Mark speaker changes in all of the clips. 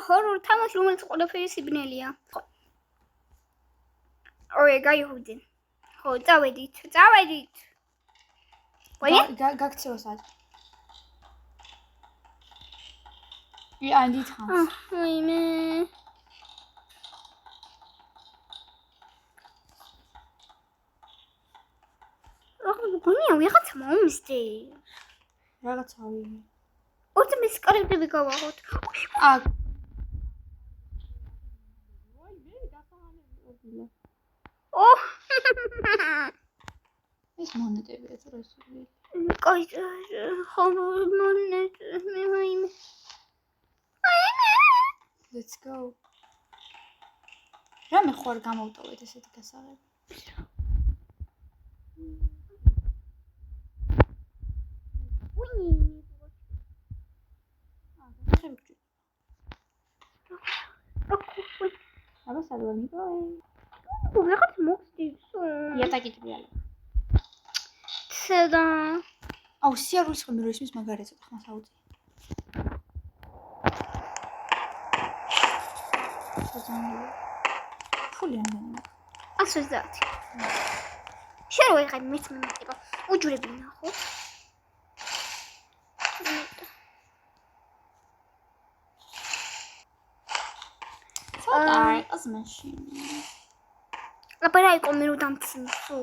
Speaker 1: ჰორორ თამაში რომელიც ყველაფერი სიბნელია. ოე გაიხვდი. ხო, წავედით.
Speaker 2: გაქცევა საათი. ანდით ხანს.
Speaker 1: ვაიმე. გონია ვიღაცა მომსდი.
Speaker 2: რაღაცავი.
Speaker 1: ოღონდ მის კარგები გავაღოთ.
Speaker 2: ეს მონეტებია თუ რასული.
Speaker 1: კაი, ხო მონეტები ვაიმე.
Speaker 2: Let's go. რამე ხო არ გამოვტოვეთ ესეთი გასაღები. აბა სადღაც მიყავი.
Speaker 1: ვიღაც მოხდი.
Speaker 2: იატაკიტვიალი.
Speaker 1: ცედა.
Speaker 2: აუ სიარულის ხომ რო ისმის მაგარი ცოტა ხმას აუწი. ფული ამდენი.
Speaker 1: 130. შენ რო ეხა მეც მომიტება. უჯურები ნახოთ.
Speaker 2: ეს მაშინი.
Speaker 1: აბა რა იყო მე რო დამცინსო.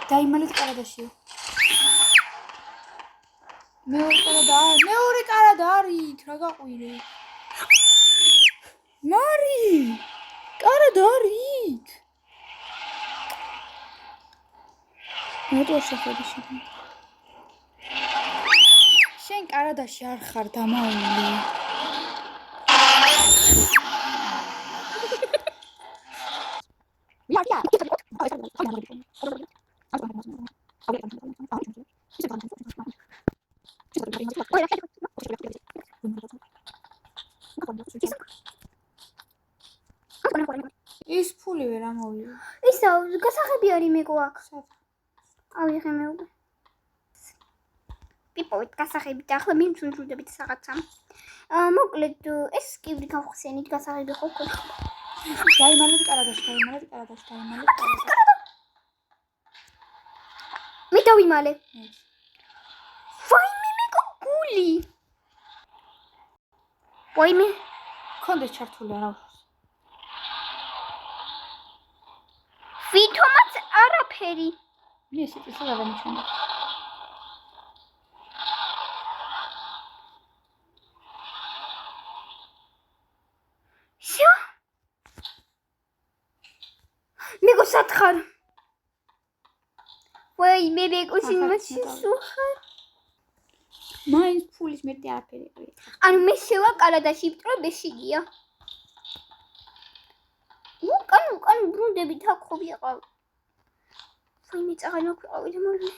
Speaker 2: დაიმალეთ კარადაშიო. მეორე კარადა არით, რა გაყვირე. მარი! კარადა არით. შენ კარადაში არ ხარ დამაული. ის ფული ვერ ამოვიდა.
Speaker 1: ისა გასაღები არის მე გვაქვს. ავიღე მე უკვე. პიპოვით გასაღებით ახლა მიმსულდებით რაღაცა. მოკლედ ეს კიბრი გავხსენით გასაღები ხო ხო.
Speaker 2: დაიმალეთ კარადაში.
Speaker 1: მე დავიმალე. ვაიმე მე გული. ვაიმე
Speaker 2: კონდეს ჩართული არა.
Speaker 1: ვითომაც არაფერი.
Speaker 2: მე ისეთი სულ არ ამჩნდა.
Speaker 1: შო? მეგო სათხარ. ვაიმე მეგოში მასში სუხარ.
Speaker 2: მაინც ფულის მეტი არაფერი არის.
Speaker 1: ანუ მე შევა კარადაში ვტრო ბეშიგია. კან ბრუნდებით აქ ხო ვიყავ. ვაიმე წაღანა ვიყავით მოლე.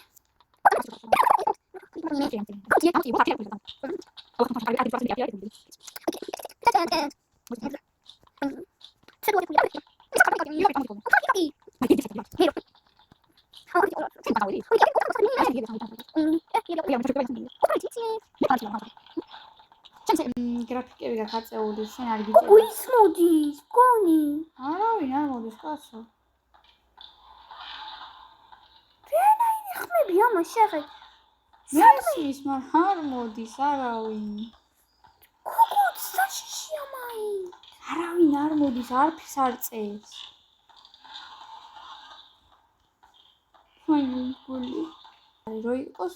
Speaker 2: გრაფიკები გახაწეული შენ არ გიწევს.
Speaker 1: გუის მოდის, გონი.
Speaker 2: არავინ არ მოდის კაცო.
Speaker 1: რანაირი ხმები ამას შეღე.
Speaker 2: მესმის მარ არ მოდის არავინ.
Speaker 1: გოგოც საშიშია მაი.
Speaker 2: არავინ არ მოდის არაფერს არ წეს. მაინც გული. რო იყოს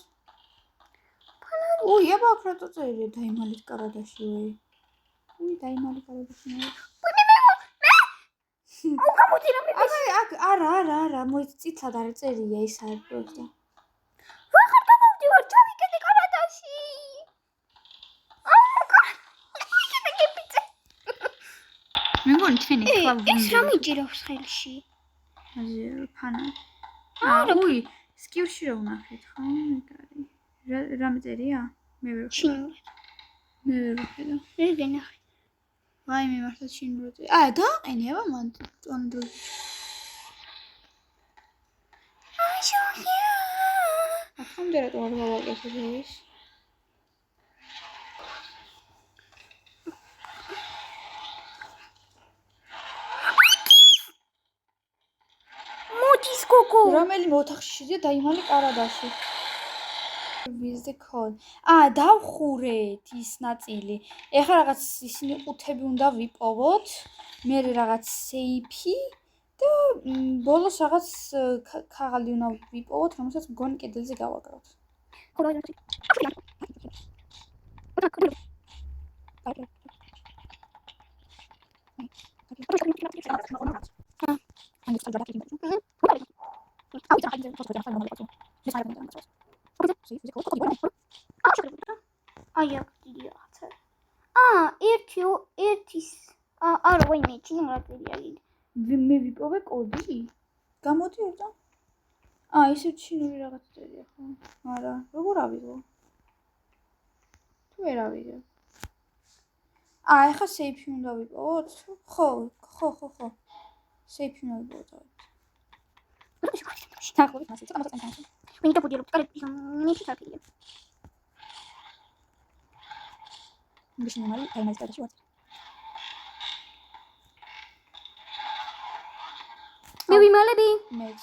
Speaker 2: უი, აბა აკრატო წერია დაიმალეთ კარადაში ვე. უი, დაიმალეთ კარადაში.
Speaker 1: აუ გამოდი რა მე.
Speaker 2: აქ არა, მოიწიცად არ წერია ის არის პროსტა.
Speaker 1: ვახარ გამოვდივარ, ჩავიკეთე კარადაში.
Speaker 2: მე მგონი თქვენი ხლა
Speaker 1: ეს რა მიჭირავს ხელში?
Speaker 2: აზე ფანა. უი, სკიურში რა ვნახეთ ხო? მეკარი. რამე წერია? მე ვერ ვხედავ.
Speaker 1: მე გენახე.
Speaker 2: ვაიმე მართლა ჩინური წერია. დააყენი აბა მან ტონდო. ხამდე რატო არ გავაკეთებ ეს?
Speaker 1: მოდის გოგო.
Speaker 2: რომელი ოთახში შედია დაიმალე კარადაში. With the code. დავხურეთ ის ნაწილი. ეხლა რაღაც ისინი ყუთები უნდა ვიპოვოთ. მე რაღაც სეიფი და ბოლოს რაღაც ქაღალდი უნდა ვიპოვოთ, რომელსაც მგონი კედელზე გავაკრავთ.
Speaker 1: აი აქ დიდი რაღაცა. ერთის არა ვაიმე ჩინურატელია იგი.
Speaker 2: მე ვიპოვე კოდი? გამოდი ერთა? ისე ჩინური რაღაც წერია ხო? არა, როგორ ავიღო? თუ ვერ ავიღე. ეხა სეიფი უნდა ვიპოვოთ? ხო. სეიფი უნდა ვიპოვოთ. ნახოთ მასე ცოტა მოწამე.
Speaker 1: მე დაბუდირო კარგი ნიჩი თაკია.
Speaker 2: მიშინ მალი დაიმალე გადაში ვარ.
Speaker 1: მე ვიმალები.
Speaker 2: მეც.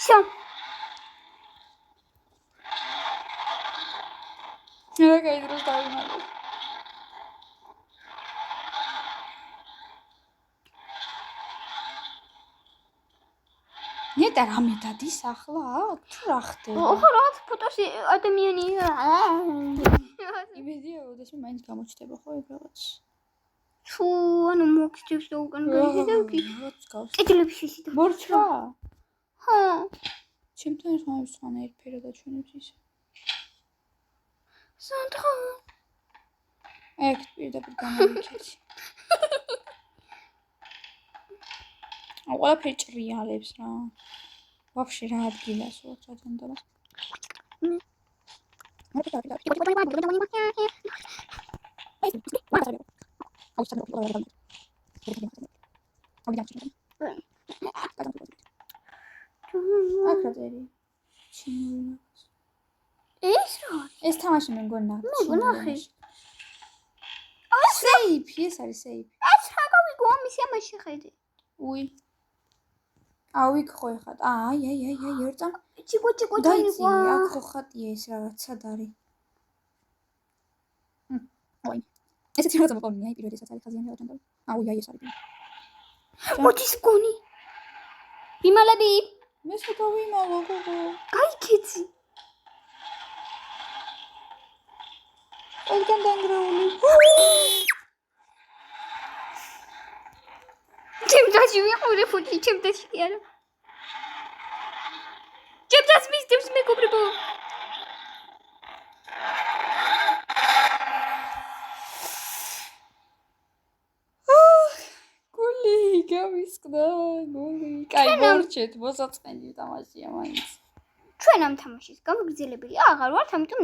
Speaker 1: შო.
Speaker 2: რა გაიდროს დავიმალე. ნეტა რამე დადის ახლა აქ? თუ რა ხდება?
Speaker 1: ხო რაღაც ფოტოში ადამიანია.
Speaker 2: იმედია ოდესმე მაინც გამოჩდება ხო ეგ რაღაც.
Speaker 1: თუ ანუ მოგჭირს და უკან გაიხედავ კი. კედლებში ისე.
Speaker 2: მორჩა?
Speaker 1: ხო.
Speaker 2: ჩემთან ერთმანეთს ხან ერთფერად აჩვენებს ისე.
Speaker 1: სანდრა.
Speaker 2: ეგ პირდაპირ გამოვიქეცი. ყველაფერი ჭრიალებს რა. ვაფშე რა ადგილას ვარ ჩათენდობა. ეს თამაში მე მგონი
Speaker 1: ნახე.
Speaker 2: სეიფი, ეს არის სეიფი.
Speaker 1: რა გავიგო ამის ამაში ხედე.
Speaker 2: უი. ავიქ ხო ეხლა. აი, ერთამ.
Speaker 1: ჩიკო
Speaker 2: დაიცი, აქ ხო ხატია ეს რაღაც სად არის. აი. ესეთი რაღაცა მოყოლია, პირველისაც არის ხაზიანი რაჭანდო. აი, ეს არის.
Speaker 1: მოდის გონი. ვიმალები.
Speaker 2: მე ცოტა ვიმალო გოგო.
Speaker 1: გაიქეცი.
Speaker 2: ყველგან დანგრეული.
Speaker 1: ჩემთაში ვიყურე ფუტი, ჩემთაში კი არა. ჩემთას მისდევს მეგობრებო.
Speaker 2: გული გავისკდა, გული. კაი, მორჩეთ, მოსაწყენი თამაშია მაინც.
Speaker 1: ჩვენ ამ თამაშის გამგრძელებელი აღარ ვართ, ამიტომ